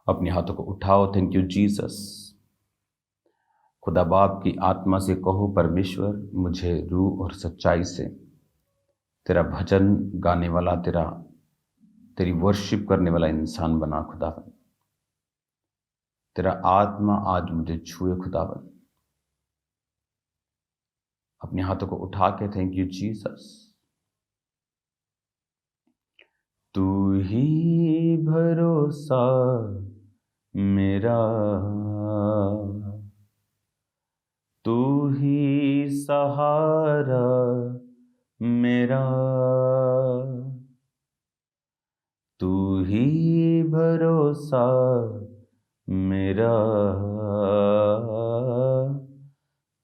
अपने हाथों को उठाओ। Thank you Jesus. खुदा बाप की आत्मा से कहो, परमेश्वर मुझे रूह और सच्चाई से तेरा भजन गाने वाला, तेरी वर्शिप करने वाला इंसान बना खुदावन। तेरा आत्मा आज मुझे छुए खुदावन। अपने हाथों को उठा के थैंक यू जीसस। तू ही भरोसा मेरा, तू ही सहारा मेरा, तू ही भरोसा मेरा,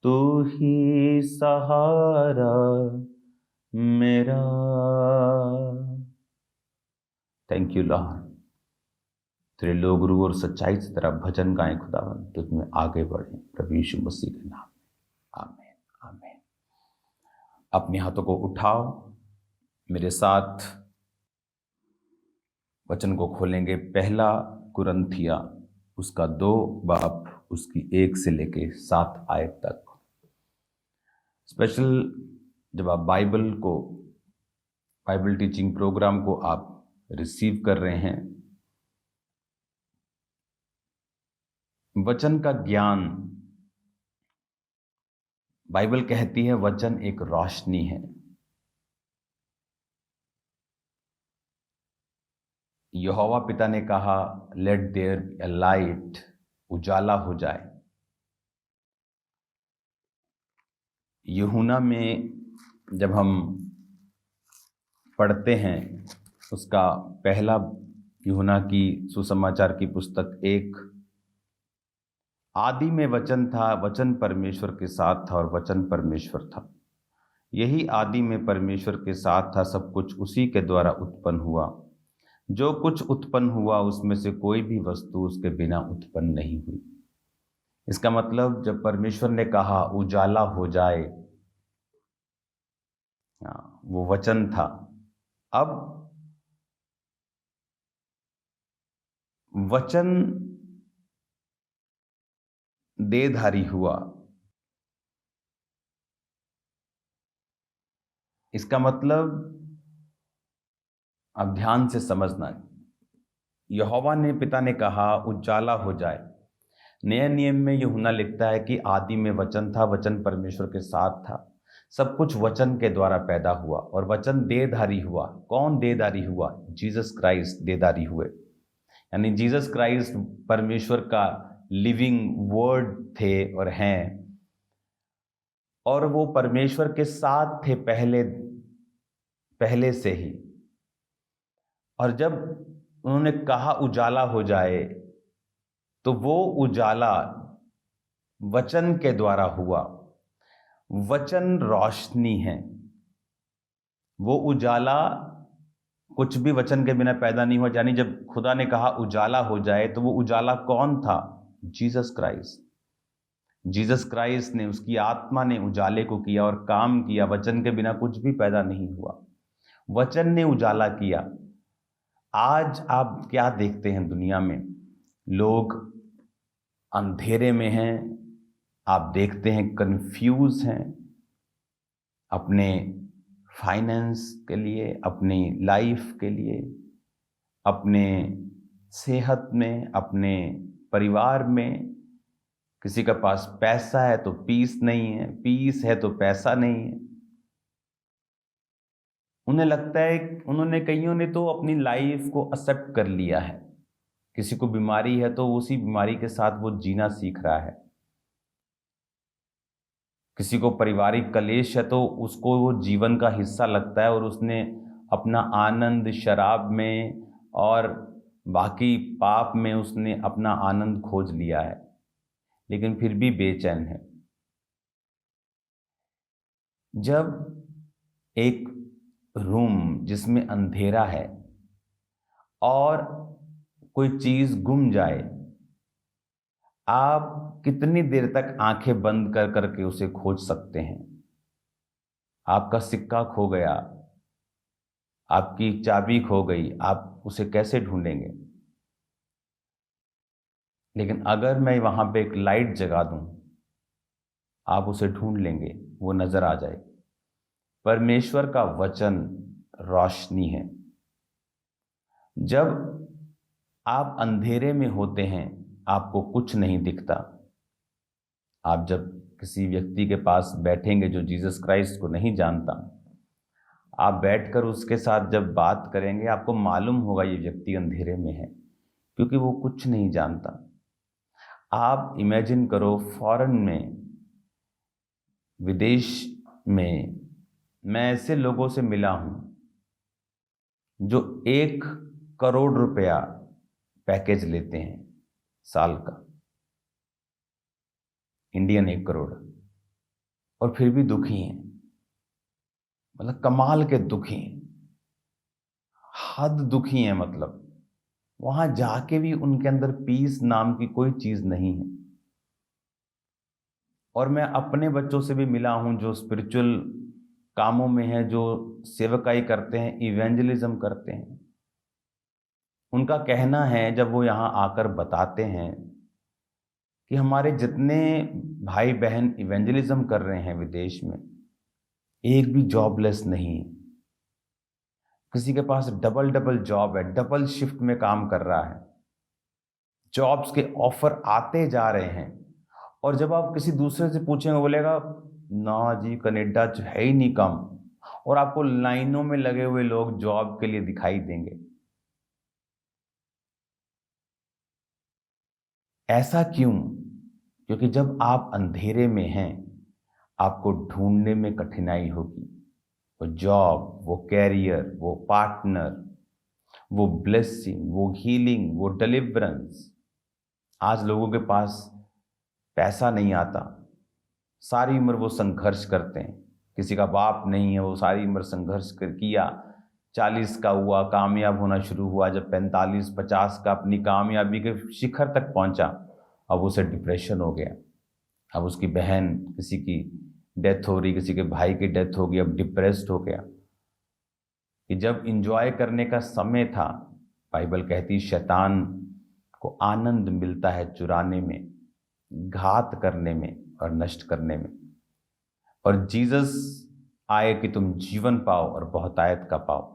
तू ही सहारा मेरा। Thank you Lord. तेरे लोग रूह और सच्चाई से तेरा भजन गाएं खुदावन, तुझमें आगे बढ़ें प्रभु यीशु मसीह के नाम में। आमीन आमीन। अपने हाथों को उठाओ, मेरे साथ वचन को खोलेंगे। पहला कुरिन्थिया उसका 2 बाब उसकी 1 से लेके 7 आयत तक। स्पेशल जब आप बाइबल टीचिंग प्रोग्राम को आप रिसीव कर रहे हैं, वचन का ज्ञान, बाइबल कहती है वचन एक रोशनी है। यहोवा पिता ने कहा लेट देयर ए लाइट, उजाला हो जाए। यूहन्ना में जब हम पढ़ते हैं, उसका पहला यूहन्ना की सुसमाचार की पुस्तक 1, आदि में वचन था, वचन परमेश्वर के साथ था और वचन परमेश्वर था। यही आदि में परमेश्वर के साथ था, सब कुछ उसी के द्वारा उत्पन्न हुआ। जो कुछ उत्पन्न हुआ उसमें से कोई भी वस्तु उसके बिना उत्पन्न नहीं हुई। इसका मतलब जब परमेश्वर ने कहा उजाला हो जाए, वो वचन था। अब वचन देहधारी हुआ। इसका मतलब अब ध्यान से समझना, यहोवा ने पिता ने कहा उजाला हो जाए। नए नियम में यूहन्ना लिखता है कि आदि में वचन था, वचन परमेश्वर के साथ था, सब कुछ वचन के द्वारा पैदा हुआ और वचन देहधारी हुआ। कौन देहधारी हुआ? जीसस क्राइस्ट देहधारी हुए। यानी जीसस क्राइस्ट परमेश्वर का लिविंग वर्ड थे और हैं, और वो परमेश्वर के साथ थे पहले से ही। और जब उन्होंने कहा उजाला हो जाए, तो वो उजाला वचन के द्वारा हुआ। वचन रोशनी है। वो उजाला कुछ भी वचन के बिना पैदा नहीं हुआ। यानी जब खुदा ने कहा उजाला हो जाए, तो वो उजाला कौन था? Jesus Christ. जीसस क्राइस्ट ने, उसकी आत्मा ने उजाले को किया और काम किया। वचन के बिना कुछ भी पैदा नहीं हुआ, वचन ने उजाला किया। आज आप क्या देखते हैं दुनिया में? लोग अंधेरे में हैं। आप देखते हैं कंफ्यूज हैं अपने फाइनेंस के लिए, अपनी लाइफ के लिए, अपने सेहत में, अपने परिवार में। किसी के पास पैसा है तो पीस नहीं है, पीस है तो पैसा नहीं है। उन्हें लगता है, कईयों ने तो अपनी लाइफ को एक्सेप्ट कर लिया है। किसी को बीमारी है तो उसी बीमारी के साथ वो जीना सीख रहा है। किसी को पारिवारिक कलेश है तो उसको वो जीवन का हिस्सा लगता है और उसने अपना आनंद शराब में और बाकी पाप में उसने अपना आनंद खोज लिया है, लेकिन फिर भी बेचैन है। जब एक रूम जिसमें अंधेरा है और कोई चीज गुम जाए, आप कितनी देर तक आंखें बंद कर करके उसे खोज सकते हैं? आपका सिक्का खो गया, आपकी चाबी खो गई, आप उसे कैसे ढूंढेंगे? लेकिन अगर मैं वहाँ पे एक लाइट जगा दूँ, आप उसे ढूंढ लेंगे, वो नज़र आ जाए। परमेश्वर का वचन रोशनी है। जब आप अंधेरे में होते हैं, आपको कुछ नहीं दिखता। आप जब किसी व्यक्ति के पास बैठेंगे जो जीसस क्राइस्ट को नहीं जानता, आप बैठकर उसके साथ जब बात करेंगे, आपको मालूम होगा ये व्यक्ति अंधेरे में है, क्योंकि वो कुछ नहीं जानता। आप इमेजिन करो, फॉरेन में, विदेश में, मैं ऐसे लोगों से मिला हूं जो 1 करोड़ रुपया पैकेज लेते हैं साल का, इंडियन 1 करोड़, और फिर भी दुखी हैं। मतलब कमाल के दुखी हैं, हद दुखी हैं। मतलब वहां जाके भी उनके अंदर पीस नाम की कोई चीज नहीं है। और मैं अपने बच्चों से भी मिला हूं जो स्पिरिचुअल कामों में है, जो सेवकाई करते हैं, इवेंजलिज्म करते हैं। उनका कहना है, जब वो यहाँ आकर बताते हैं कि हमारे जितने भाई बहन इवेंजलिज्म कर रहे हैं विदेश में, एक भी जॉबलेस नहीं है। किसी के पास डबल डबल जॉब है, डबल शिफ्ट में काम कर रहा है, जॉब्स के ऑफर आते जा रहे हैं। और जब आप किसी दूसरे से पूछेंगे, बोलेगा ना जी, कनाडा है ही नहीं कम। और आपको लाइनों में लगे हुए लोग जॉब के लिए दिखाई देंगे। ऐसा क्यों? क्योंकि जब आप अंधेरे में हैं, आपको ढूंढने में कठिनाई होगी। वो जॉब, वो कैरियर, वो पार्टनर, वो ब्लेसिंग, वो हीलिंग, वो डिलीवरेंस। आज लोगों के पास पैसा नहीं आता, सारी उम्र वो संघर्ष करते हैं। किसी का बाप नहीं है, वो सारी उम्र संघर्ष किया, 40 का हुआ, कामयाब होना शुरू हुआ, जब 45-50 का अपनी कामयाबी के शिखर तक पहुंचा, अब उसे डिप्रेशन हो गया। अब उसकी बहन किसी की डेथ हो रही, किसी के भाई की डेथ हो गई, अब डिप्रेस्ड हो गया। कि जब इंजॉय करने का समय था, बाइबल कहती शैतान को आनंद मिलता है चुराने में, घात करने में और नष्ट करने में। और जीसस आए कि तुम जीवन पाओ और बहुतायत का पाओ।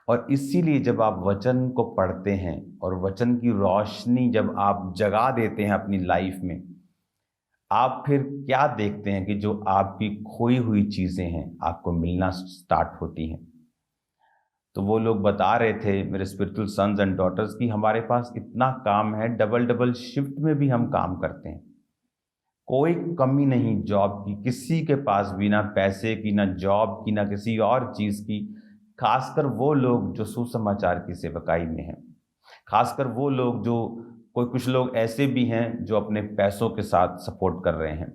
और इसीलिए जब आप वचन को पढ़ते हैं और वचन की रोशनी जब आप जगा देते हैं अपनी लाइफ में, आप फिर क्या देखते हैं कि जो आपकी खोई हुई चीज़ें हैं आपको मिलना स्टार्ट होती हैं। तो वो लोग बता रहे थे, मेरे स्पिरिचुअल सन्स एंड डॉटर्स, की हमारे पास इतना काम है, डबल डबल शिफ्ट में भी हम काम करते हैं, कोई कमी नहीं जॉब की, किसी के पास भी ना पैसे की, ना जॉब की, ना किसी और चीज़ की। खासकर वो लोग जो सुसमाचार की सेवकाई में हैं, खासकर वो लोग जो, कुछ लोग ऐसे भी हैं जो अपने पैसों के साथ सपोर्ट कर रहे हैं,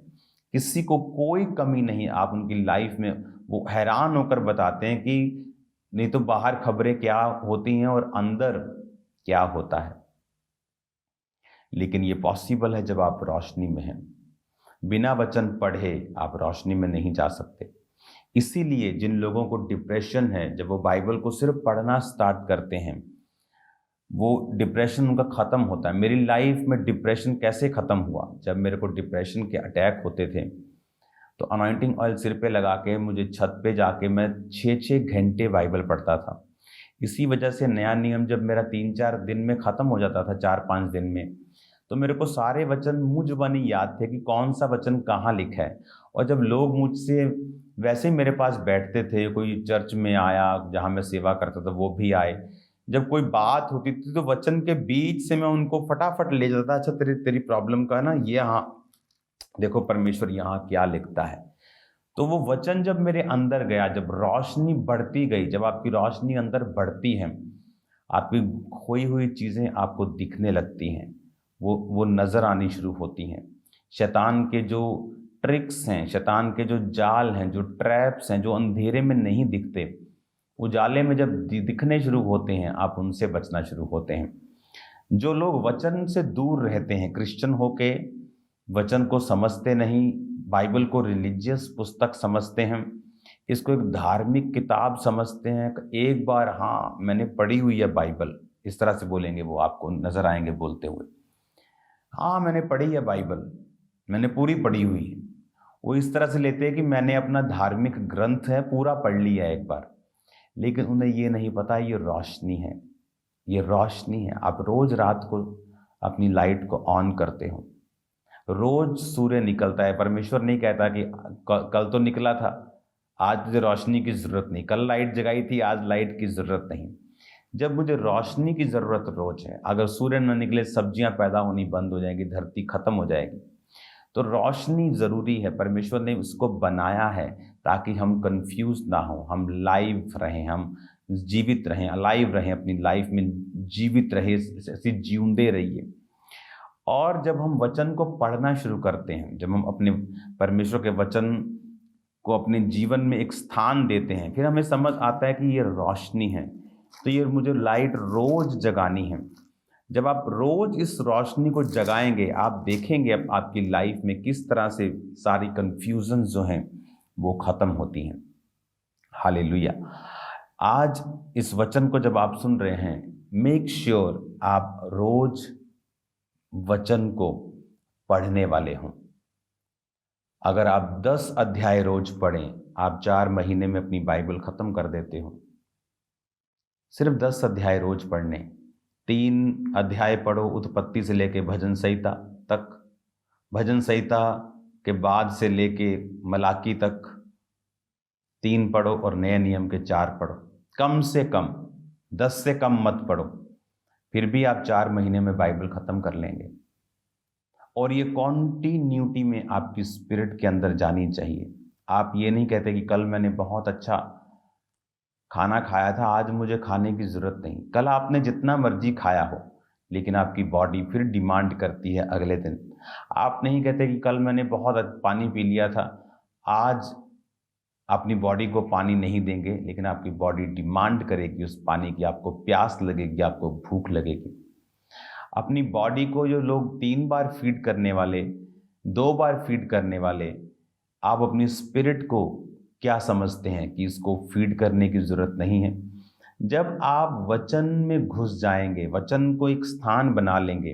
किसी को कोई कमी नहीं। आप उनकी लाइफ में, वो हैरान होकर बताते हैं कि नहीं तो बाहर खबरें क्या होती हैं और अंदर क्या होता है। लेकिन ये पॉसिबल है जब आप रोशनी में हैं। बिना वचन पढ़े आप रोशनी में नहीं जा सकते। इसीलिए जिन लोगों को डिप्रेशन है, जब वो बाइबल को सिर्फ पढ़ना स्टार्ट करते हैं, वो डिप्रेशन उनका ख़त्म होता है। मेरी लाइफ में डिप्रेशन कैसे ख़त्म हुआ? जब मेरे को डिप्रेशन के अटैक होते थे, तो अनॉइंटिंग ऑयल सिर पे लगा के मुझे छत पे जाके मैं 6-6 घंटे बाइबल पढ़ता था। इसी वजह से नया नियम जब मेरा 3-4 दिन में ख़त्म हो जाता था, 4-5 दिन में, तो मेरे को सारे वचन मुँह ज़बानी याद थे कि कौन सा वचन कहाँ लिखा है। और जब लोग मुझसे वैसे मेरे पास बैठते थे, कोई चर्च में आया जहाँ मैं सेवा करता था, वो भी आए, जब कोई बात होती थी तो वचन के बीच से मैं उनको फटाफट ले जाता था। अच्छा, तेरी तेरी प्रॉब्लम का है ना ये, हाँ देखो परमेश्वर यहाँ क्या लिखता है। तो वो वचन जब मेरे अंदर गया, जब रोशनी बढ़ती गई, जब आपकी रोशनी अंदर बढ़ती है, आपकी खोई हुई चीज़ें आपको दिखने लगती हैं, वो नज़र आनी शुरू होती हैं। शैतान के जो ट्रिक्स हैं, शैतान के जो जाल हैं, जो ट्रैप्स हैं, जो अंधेरे में नहीं दिखते, उजाले में जब दिखने शुरू होते हैं, आप उनसे बचना शुरू होते हैं। जो लोग वचन से दूर रहते हैं, क्रिश्चियन होके वचन को समझते नहीं, बाइबल को रिलीजियस पुस्तक समझते हैं, इसको एक धार्मिक किताब समझते हैं, एक बार हाँ मैंने पढ़ी हुई है बाइबल, इस तरह से बोलेंगे, वो आपको नजर आएंगे बोलते हुए। हाँ मैंने पढ़ी है बाइबल, मैंने पूरी पढ़ी हुई है। वो इस तरह से लेते हैं कि मैंने अपना धार्मिक ग्रंथ है पूरा पढ़ लिया एक बार, लेकिन उन्हें ये नहीं पता ये रोशनी है, ये रोशनी है। आप रोज रात को अपनी लाइट को ऑन करते हो, रोज सूर्य निकलता है। परमेश्वर नहीं कहता कि कल तो निकला था, आज तुझे रोशनी की जरूरत नहीं, कल लाइट जगाई थी, आज लाइट की जरूरत नहीं। जब मुझे रोशनी की जरूरत रोज है, अगर सूर्य न निकले सब्जियां पैदा होनी बंद हो जाएगी, धरती खत्म हो जाएगी। तो रोशनी जरूरी है, परमेश्वर ने उसको बनाया है ताकि हम कंफ्यूज ना हो, हम लाइव रहें, हम जीवित रहें, अलाइव रहें, अपनी लाइफ में जीवित रहे, ऐसे जीउंदे रहिए। और जब हम वचन को पढ़ना शुरू करते हैं, जब हम अपने परमेश्वर के वचन को अपने जीवन में एक स्थान देते हैं, फिर हमें समझ आता है कि ये रोशनी है, तो ये मुझे लाइट रोज जगानी है। जब आप रोज इस रोशनी को जगाएंगे, आप देखेंगे अब आपकी लाइफ में किस तरह से सारी कंफ्यूजन जो हैं वो खत्म होती हैं। हालेलुया। आज इस वचन को जब आप सुन रहे हैं, मेक श्योर आप रोज वचन को पढ़ने वाले हों। अगर आप 10 अध्याय रोज पढ़ें, आप 4 महीने में अपनी बाइबल खत्म कर देते हो। सिर्फ 10 अध्याय रोज पढ़ने, 3 अध्याय पढ़ो उत्पत्ति से लेके भजन संहिता तक, भजन संहिता के बाद से लेके मलाकी तक 3 पढ़ो और नए नियम के 4 पढ़ो। कम से कम 10 से कम मत पढ़ो, फिर भी आप 4 महीने में बाइबल खत्म कर लेंगे। और ये कॉन्टिन्यूटी में आपकी स्पिरिट के अंदर जानी चाहिए। आप ये नहीं कहते कि कल मैंने बहुत अच्छा खाना खाया था, आज मुझे खाने की ज़रूरत नहीं। कल आपने जितना मर्जी खाया हो, लेकिन आपकी बॉडी फिर डिमांड करती है अगले दिन। आप नहीं कहते कि कल मैंने बहुत पानी पी लिया था, आज अपनी बॉडी को पानी नहीं देंगे, लेकिन आपकी बॉडी डिमांड करेगी उस पानी की, आपको प्यास लगेगी, आपको भूख लगेगी। अपनी बॉडी को जो लोग 3 बार फीड करने वाले, 2 बार फीड करने वाले, आप अपनी स्पिरिट को क्या समझते हैं कि इसको फीड करने की ज़रूरत नहीं है। जब आप वचन में घुस जाएंगे, वचन को एक स्थान बना लेंगे,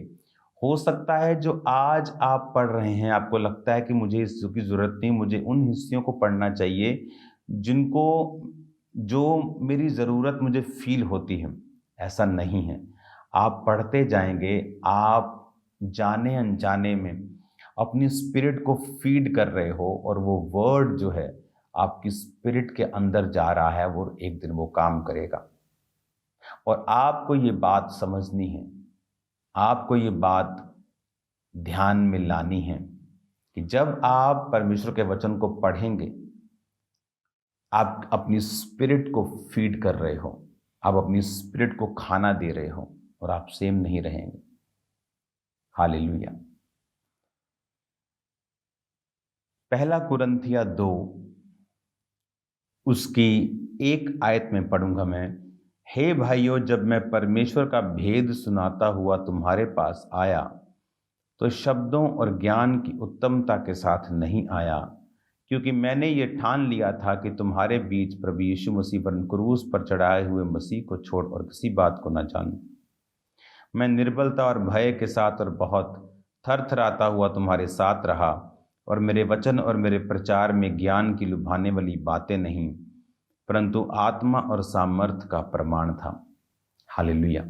हो सकता है जो आज आप पढ़ रहे हैं आपको लगता है कि मुझे इसकी ज़रूरत नहीं, मुझे उन हिस्सों को पढ़ना चाहिए जिनको जो मेरी ज़रूरत मुझे फील होती है। ऐसा नहीं है। आप पढ़ते जाएंगे, आप जाने अनजाने में अपनी स्पिरिट को फीड कर रहे हो, और वो वर्ड जो है आपकी स्पिरिट के अंदर जा रहा है, वो एक दिन वो काम करेगा। और आपको ये बात समझनी है, आपको ये बात ध्यान में लानी है कि जब आप परमेश्वर के वचन को पढ़ेंगे, आप अपनी स्पिरिट को फीड कर रहे हो, आप अपनी स्पिरिट को खाना दे रहे हो, और आप सेम नहीं रहेंगे। हालेलुया। पहला कुरिन्थिया 2 उसकी 1 आयत में पढ़ूंगा मैं। हे भाइयों, जब मैं परमेश्वर का भेद सुनाता हुआ तुम्हारे पास आया, तो शब्दों और ज्ञान की उत्तमता के साथ नहीं आया, क्योंकि मैंने ये ठान लिया था कि तुम्हारे बीच प्रभु यीशु मसीह पर क्रूस पर चढ़ाए हुए मसीह को छोड़ और किसी बात को न जानूं। मैं निर्बलता और भय के साथ और बहुत थरथराता हुआ तुम्हारे साथ रहा, और मेरे वचन और मेरे प्रचार में ज्ञान की लुभाने वाली बातें नहीं, परंतु आत्मा और सामर्थ का प्रमाण था। हालेलुया।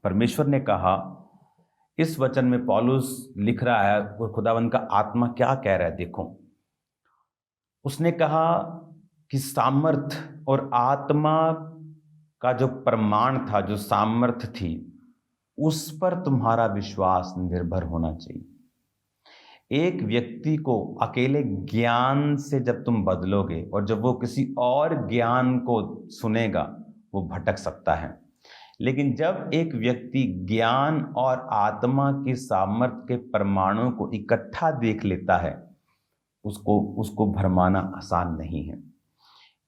परमेश्वर ने कहा, इस वचन में पौलुस लिख रहा है और खुदावंद का आत्मा क्या कह रहा है, देखो। उसने कहा कि सामर्थ और आत्मा का जो प्रमाण था, जो सामर्थ थी, उस पर तुम्हारा विश्वास निर्भर होना चाहिए। एक व्यक्ति को अकेले ज्ञान से जब तुम बदलोगे, और जब वो किसी और ज्ञान को सुनेगा, वो भटक सकता है। लेकिन जब एक व्यक्ति ज्ञान और आत्मा की सामर्थ्य के प्रमाणों को इकट्ठा देख लेता है, उसको भरमाना आसान नहीं है।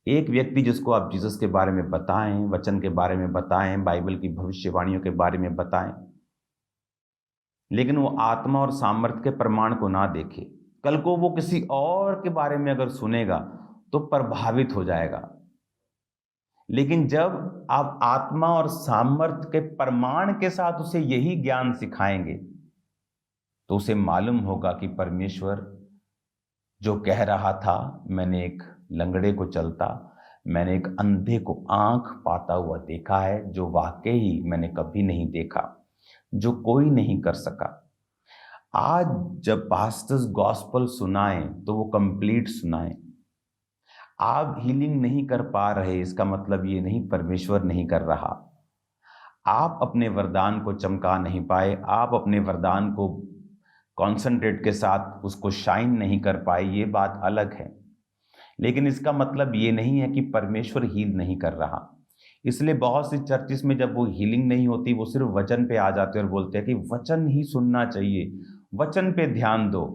एक व्यक्ति जिसको आप जीसस के बारे में बताएं, वचन के बारे में बताएं, बाइबल की भविष्यवाणियों के बारे में बताएं, लेकिन वो आत्मा और सामर्थ्य के प्रमाण को ना देखे, कल को वो किसी और के बारे में अगर सुनेगा तो प्रभावित हो जाएगा। लेकिन जब आप आत्मा और सामर्थ्य के प्रमाण के साथ उसे यही ज्ञान सिखाएंगे, तो उसे मालूम होगा कि परमेश्वर जो कह रहा था, मैंने एक लंगड़े को चलता, मैंने एक अंधे को आंख पाता हुआ देखा है, जो वाकई मैंने कभी नहीं देखा, जो कोई नहीं कर सका। आज जब पास्टर्स गॉस्पल सुनाएं तो वो कंप्लीट सुनाएं। आप हीलिंग नहीं कर पा रहे, इसका मतलब ये नहीं परमेश्वर नहीं कर रहा। आप अपने वरदान को चमका नहीं पाए, आप अपने वरदान को कॉन्सेंट्रेट के साथ उसको शाइन नहीं कर पाए, ये बात अलग है। लेकिन इसका मतलब ये नहीं है कि परमेश्वर हील नहीं कर रहा। इसलिए बहुत सी चर्चिस में जब वो हीलिंग नहीं होती, वो सिर्फ वचन पे आ जाते हैं और बोलते हैं कि वचन ही सुनना चाहिए, वचन पे ध्यान दो।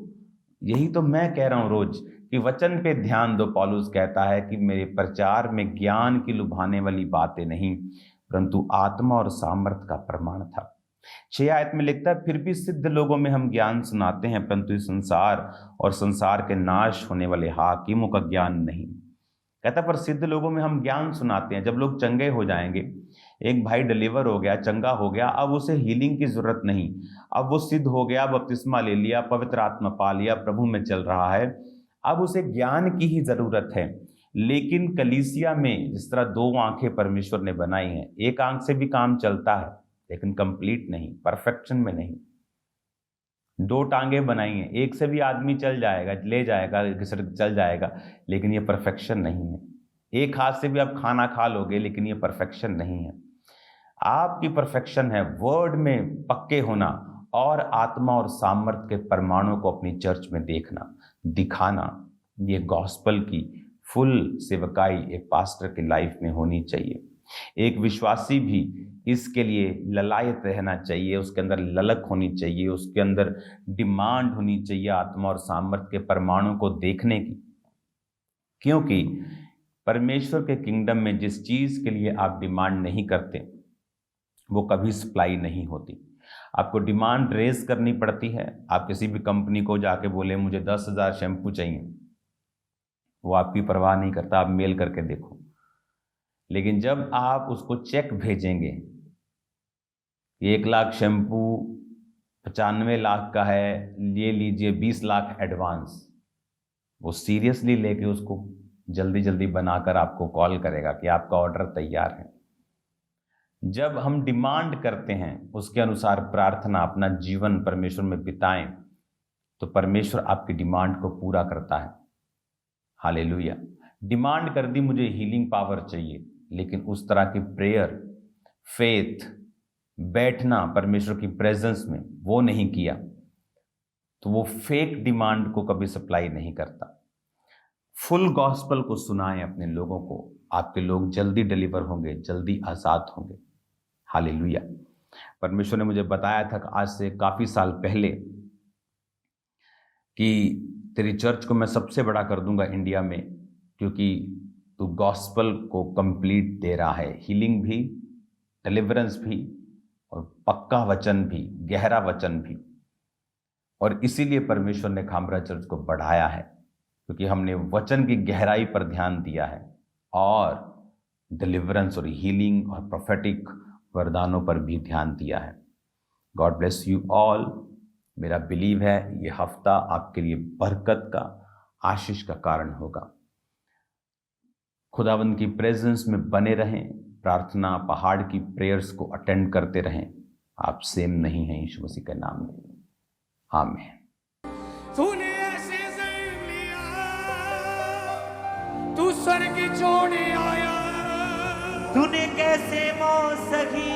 यही तो मैं कह रहा हूँ रोज कि वचन पे ध्यान दो। पौलुस कहता है कि मेरे प्रचार में ज्ञान की लुभाने वाली बातें नहीं, परंतु आत्मा और सामर्थ का प्रमाण था। 6 आयत में लिखता है, फिर भी सिद्ध लोगों में हम ज्ञान सुनाते हैं, परंतु इस संसार और संसार के नाश होने वाले हाकिमों का ज्ञान नहीं। कहता पर सिद्ध लोगों में हम ज्ञान सुनाते हैं। जब लोग चंगे हो जाएंगे, एक भाई डिलीवर हो गया, चंगा हो गया, अब उसे हीलिंग की जरूरत नहीं, अब वो सिद्ध हो गया, बपतिस्मा ले लिया, पवित्र आत्मा पा लिया, प्रभु में चल रहा है, अब उसे ज्ञान की ही जरूरत है। लेकिन कलीसिया में जिस तरह 2 आंखें परमेश्वर ने बनाई हैं, एक आंख से भी काम चलता है लेकिन कंप्लीट नहीं, परफेक्शन में नहीं। 2 टांगे बनाई हैं, एक से भी आदमी चल जाएगा, ले जाएगा, चल जाएगा, लेकिन ये परफेक्शन नहीं है। एक हाथ से भी आप खाना खा लोगे, लेकिन ये परफेक्शन नहीं है। आपकी परफेक्शन है वर्ड में पक्के होना और आत्मा और सामर्थ के परमाणु को अपनी चर्च में देखना, दिखाना। ये गॉस्पल की फुल सेवकाई एक पास्टर की लाइफ में होनी चाहिए। एक विश्वासी भी इसके लिए ललायत रहना चाहिए, उसके अंदर ललक होनी चाहिए, उसके अंदर डिमांड होनी चाहिए आत्मा और सामर्थ के परमाणु को देखने की। क्योंकि परमेश्वर के किंगडम में जिस चीज के लिए आप डिमांड नहीं करते, वो कभी सप्लाई नहीं होती। आपको डिमांड रेज करनी पड़ती है। आप किसी भी कंपनी को जाके बोले मुझे 10,000 शैम्पू चाहिए, वो आपकी परवाह नहीं करता, आप मेल करके देखो। लेकिन जब आप उसको चेक भेजेंगे, 1 लाख शैम्पू 95 लाख का है, ये लीजिए 20 लाख एडवांस, वो सीरियसली लेके उसको जल्दी जल्दी बनाकर आपको कॉल करेगा कि आपका ऑर्डर तैयार है। जब हम डिमांड करते हैं, उसके अनुसार प्रार्थना, अपना जीवन परमेश्वर में बिताएं, तो परमेश्वर आपकी डिमांड को पूरा करता है। हालेलुया। डिमांड कर दी मुझे हीलिंग पावर चाहिए, लेकिन उस तरह की प्रेयर, फेथ, बैठना परमेश्वर की प्रेजेंस में वो नहीं किया, तो वो फेक डिमांड को कभी सप्लाई नहीं करता। फुल गॉस्पल को सुनाएं अपने लोगों को, आपके लोग जल्दी डिलीवर होंगे, जल्दी आजाद होंगे। हालेलुया। परमेश्वर ने मुझे बताया था आज से काफी साल पहले कि तेरी चर्च को मैं सबसे बड़ा कर दूंगा इंडिया में, क्योंकि तू गॉस्पल को कंप्लीट दे रहा है, हीलिंग भी, डिलीवरेंस भी, और पक्का वचन भी, गहरा वचन भी। और इसीलिए परमेश्वर ने खामरा चर्च को बढ़ाया है, क्योंकि हमने वचन की गहराई पर ध्यान दिया है और डिलीवरेंस और हीलिंग और प्रोफेटिक वरदानों पर भी ध्यान दिया है। God bless you all. मेरा बिलीव है ये हफ्ता आपके लिए बरकत का, आशीष का कारण होगा। खुदावंद की प्रेजेंस में बने रहें, प्रार्थना, पहाड़ की प्रेयर्स को अटेंड करते रहें। आप सेम नहीं हैं यीशु मसीह के नाम में। आमीन। तूने ऐसे जन्म लिया, तू स्वर्ग छोड़े आया, तूने कैसे मौत सही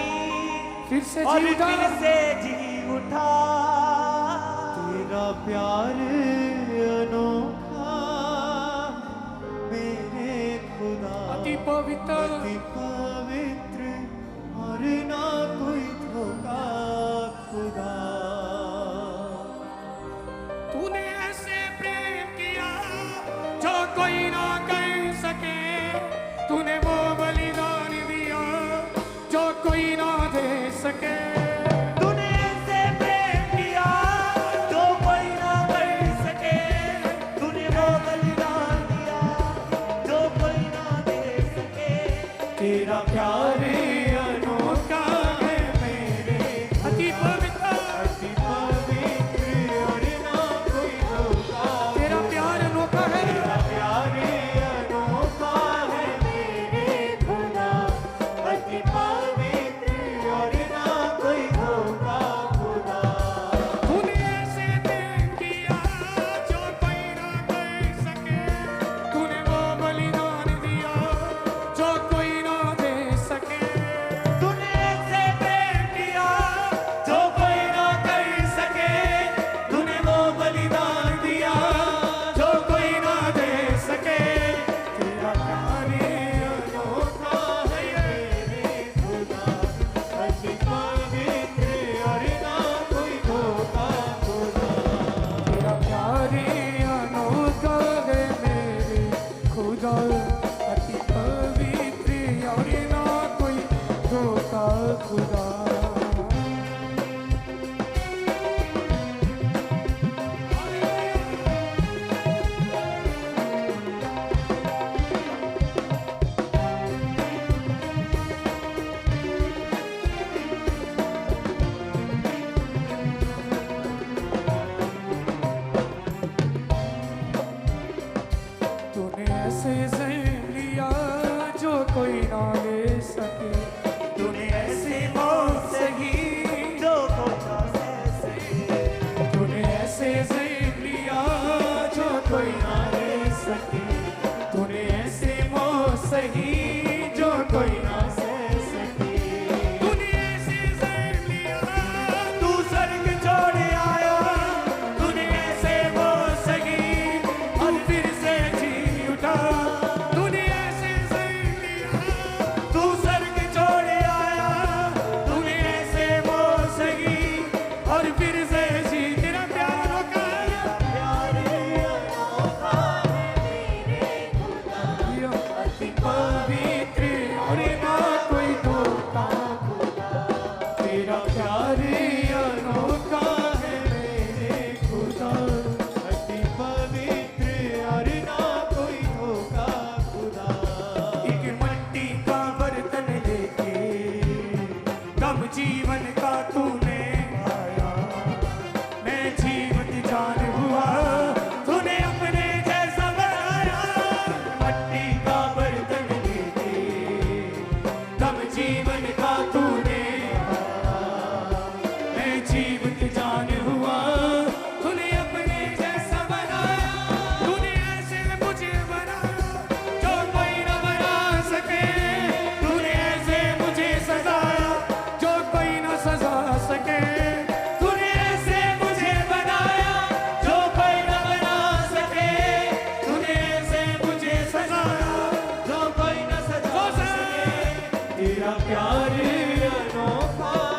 फिर से और जी उठा, फिर से जी उठा। तेरा प्यार अनोखा मेरे खुदा, अति पवित्र, अति पवित्र और ना कोई धोखा खुदा। तूने ऐसे प्रेम किया जो कोई ना कर सके, तूने वो बलिदान दिया जो कोई ना दे सके। तूने प्यार अनोखा